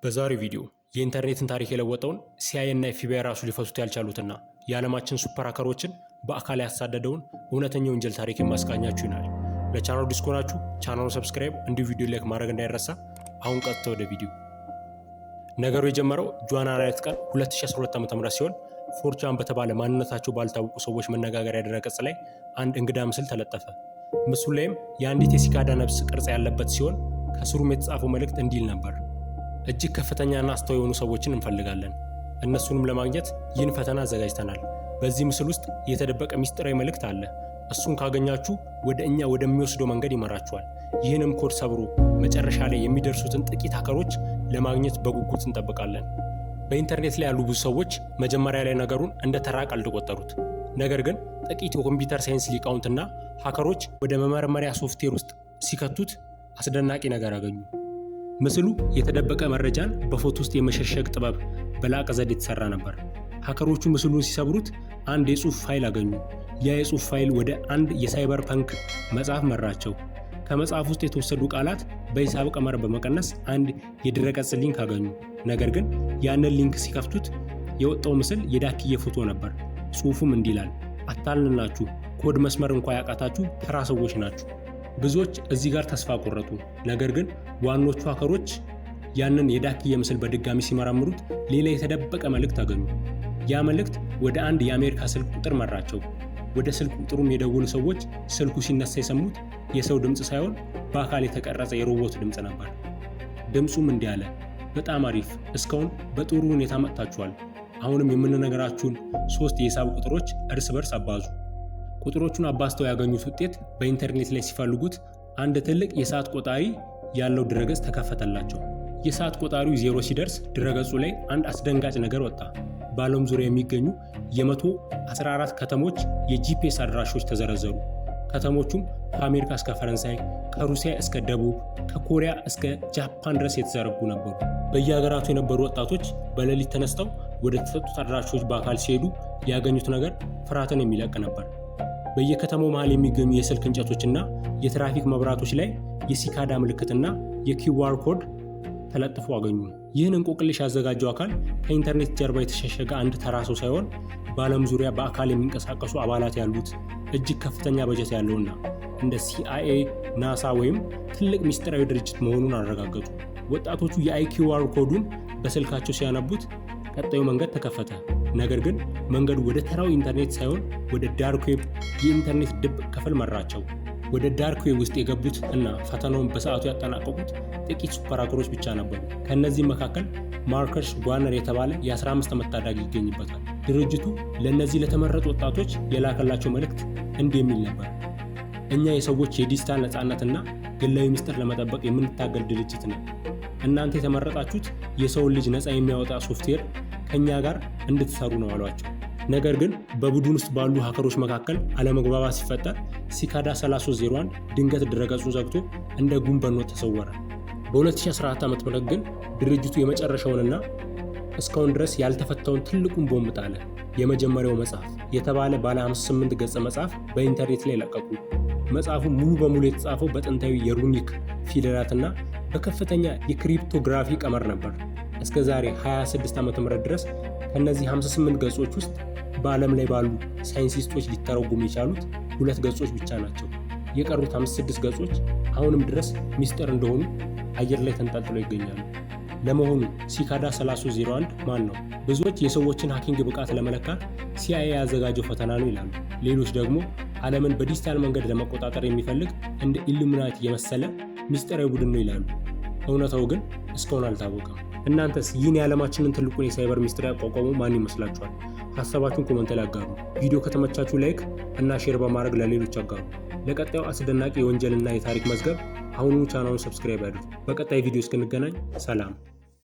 በዛሬው ቪዲዮ የኢንተርኔትን ታሪክ የለወጠውን ሲአይኤ እና ኤፍቢአይ ራሱ ሊፈቱት ያልቻሉትና የዓለማችን ሱፐር ሃከሮችን በአካል ያሳደደውን እውነተኛ ወንጀል ታሪክ የማስቃኛችሁ ይሆናል። ለቻናሉ አዲስ ከሆናችሁ ቻናሉን ሰብስክራይብ እንዲሁ ቪዲዮ ላይክ ማድረግ እንዳይረሳ። አሁን ቀጥታ ወደ ቪዲዮ። ነገሩ የጀመረው ጃንዋሪ 4 ቀን 2012 ዓ.ም ሲሆን ፎርቻን በተባለ ማንነታቸው ባልታወቁ ሰዎች መነጋገሪያ ድረገጽ ላይ አንድ እንግዳ ምስል ተለጠፈ። ምስሉ ላይም የአንዲት የሲካዳ ነፍስ ቅርጽ ያለበት ሲሆን ከስሩም የተጻፈው መልእክት እንዲል ነበር: እጅግ ከፍተኛና አስተዋይ የሆኑ ሰዎችን እንፈልጋለን። እነሱንም ለማግኘት ይህን ፈተና አዘጋጅተናል። በዚህ ምስል ውስጥ የተደበቀ ሚስጥራዊ መልእክት አለ። እሱን ካገኛችሁ ወደ እኛ ወደሚወስደው መንገድ ይመራችኋል። ይህንም ኮድ ሰብሮ መጨረሻ ላይ የሚደርሱትን ጥቂት ሃከሮች ለማግኘት በጉጉት እንጠብቃለን። በኢንተርኔት ላይ ያሉ ብዙ ሰዎች መጀመሪያ ላይ ነገሩን እንደ ተራ ቀልድ ቆጠሩት። ነገር ግን ጥቂት የኮምፒውተር ሳይንስ ሊቃውንትና ሃከሮች ወደ መመርመሪያ ሶፍትዌር ውስጥ ሲከቱት አስደናቂ ነገር አገኙ። ምስሉ የተደበቀ መረጃን በፎቶ ውስጥ የመሸሸግ ጥበብ በላቀ ዘዴ የተሰራ ነበር። ሃከሮቹ ምስሉን ሲሰብሩት አንድ የጽሑፍ ፋይል አገኙ። ያ የጽሑፍ ፋይል ወደ አንድ የሳይበር ፐንክ መጽሐፍ መራቸው። ከመጽሐፍ ውስጥ የተወሰዱ ቃላት በሂሳብ ቀመር በመቀነስ አንድ የድረገጽ ሊንክ አገኙ። ነገር ግን ያንን ሊንክ ሲከፍቱት የወጣው ምስል የዳክዬ ፎቶ ነበር። ጽሑፉም እንዲህ ይላል: አታልንናችሁ፣ ኮድ መስመር እንኳ ያቃታችሁ ተራ ሰዎች ናችሁ። ብዙዎች እዚህ ጋር ተስፋ ቆረጡ። ነገር ግን ዋኖቹ ሃከሮች ያንን የዳክዬ ምስል በድጋሚ ሲመረምሩት ሌላ የተደበቀ መልእክት አገኙ። ያ መልእክት ወደ አንድ የአሜሪካ ስልክ ቁጥር መራቸው። ወደ ስልክ ቁጥሩም የደወሉ ሰዎች ስልኩ ሲነሳ የሰሙት የሰው ድምፅ ሳይሆን በአካል የተቀረጸ የሮቦት ድምፅ ነበር። ድምፁም እንዲህ አለ: በጣም አሪፍ፣ እስካሁን በጥሩ ሁኔታ መጥታችኋል። አሁንም የምንነግራችሁን 3 የሂሳብ ቁጥሮች እርስ በርስ አባዙ። ቁጥሮቹን አባዝተው ያገኙት ውጤት በኢንተርኔት ላይ ሲፈልጉት አንድ ትልቅ የሰዓት ቆጣሪ ያለው ድረገጽ ተከፈተላቸው። የሰዓት ቆጣሪው 0 ሲደርስ ድረገጹ ላይ አንድ አስደንጋጭ ነገር ወጣ። በዓለም ዙሪያ የሚገኙ የ114 ከተሞች የጂፒኤስ አድራሾች ተዘረዘሩ። ከተሞቹም ከአሜሪካ እስከ ፈረንሳይ፣ ከሩሲያ እስከ ደቡብ፣ ከኮሪያ እስከ ጃፓን ድረስ የተዘረጉ ነበሩ። በየሀገራቱ የነበሩ ወጣቶች በሌሊት ተነስተው ወደ ተሰጡት አድራሾች በአካል ሲሄዱ ያገኙት ነገር ፍርሃትን የሚለቅ ነበር። በየከተማው መሃል የሚገኙ የስልክ እንጨቶችና የትራፊክ መብራቶች ላይ የሲካዳ ምልክትና የኪውአር ኮድ ተለጥፎ አገኙ። ይህን እንቆቅልሽ ያዘጋጀው አካል ከኢንተርኔት ጀርባ የተሸሸገ አንድ ተራ ሰው ሳይሆን በዓለም ዙሪያ በአካል የሚንቀሳቀሱ አባላት ያሉት እጅግ ከፍተኛ በጀት ያለውና እንደ ሲአይኤ፣ ናሳ ወይም ትልቅ ሚስጥራዊ ድርጅት መሆኑን አረጋገጡ። ወጣቶቹ የኪውአር ኮዱን በስልካቸው ሲያነቡት ቀጣዩ መንገድ ተከፈተ። ነገር ግን መንገዱ ወደ ተራው ኢንተርኔት ሳይሆን ወደ ዳርክ ዌብ የኢንተርኔት ድብቅ ክፍል መራቸው። ወደ ዳርክ ዌብ ውስጥ የገቡት እና ፈተናውን በሰዓቱ ያጠናቀቁት ጥቂት ሱፐር ሃከሮች ብቻ ነበሩ። ከእነዚህም መካከል ማርከስ ጓርነር የተባለ የ15 ዓመት ታዳጊ ይገኝበታል። ድርጅቱ ለእነዚህ ለተመረጡ ወጣቶች የላከላቸው መልእክት እንዲህ የሚል ነበር: እኛ የሰዎች የዲጂታል ነፃነትና ግላዊ ምስጢር ለመጠበቅ የምንታገል ድርጅት ነን። እናንተ የተመረጣችሁት የሰውን ልጅ ነፃ የሚያወጣ ሶፍትዌር ከእኛ ጋር እንድትሰሩ ነው አሏቸው። ነገር ግን በቡድን ውስጥ ባሉ ሃከሮች መካከል አለመግባባት ሲፈጠር ሲካዳ 3301 ድንገት ድረገጹን ዘግቶ እንደ ጉም በኖ ተሰወረ። በ2014 ዓ.ም ግን ድርጅቱ የመጨረሻውንና እስካሁን ድረስ ያልተፈታውን ትልቁን ቦምብ ጣለ። የመጀመሪያው መጽሐፍ የተባለ ባለ 58 ገጽ መጽሐፍ በኢንተርኔት ላይ ለቀቁ። መጽሐፉ ሙሉ በሙሉ የተጻፈው በጥንታዊ የሩኒክ ፊደላትና በከፍተኛ የክሪፕቶግራፊ ቀመር ነበር። እስከ ዛሬ 26 ዓ.ም ድረስ ከነዚህ 58 ገጾች ውስጥ በዓለም ላይ ባሉ ሳይንቲስቶች ሊተረጎሙ የቻሉት 2 ገጾች ብቻ ናቸው። የቀሩት 56 ገጾች አሁንም ድረስ ሚስጥር እንደሆኑ አየር ላይ ተንጠልጥለው ይገኛሉ። ለመሆኑ ሲካዳ 3301 ማን ነው? ብዙዎች የሰዎችን ሃኪንግ ብቃት ለመለካት ሲአይኤ ያዘጋጀው ፈተና ነው ይላሉ። ሌሎች ደግሞ ዓለምን በዲጂታል መንገድ ለመቆጣጠር የሚፈልግ እንደ ኢሉሚናቲ የመሰለ ሚስጥራዊ ቡድን ነው ይላሉ። እውነታው ግን እስካሁን አልታወቀም። እናንተስ ይህን የዓለማችንን ትልቁን የሳይበር ሚስጥር ያቋቋመው ማን ይመስላችኋል? ሀሳባችሁን ኮመንት ላይ አጋሩ። ቪዲዮ ከተመቻችሁ ላይክ እና ሼር በማድረግ ለሌሎች አጋሩ። ለቀጣዩ አስደናቂ የወንጀልና የታሪክ መዝገብ አሁኑኑ ቻናሉን ሰብስክራይብ ያድርጉ። በቀጣይ ቪዲዮ እስክንገናኝ ሰላም።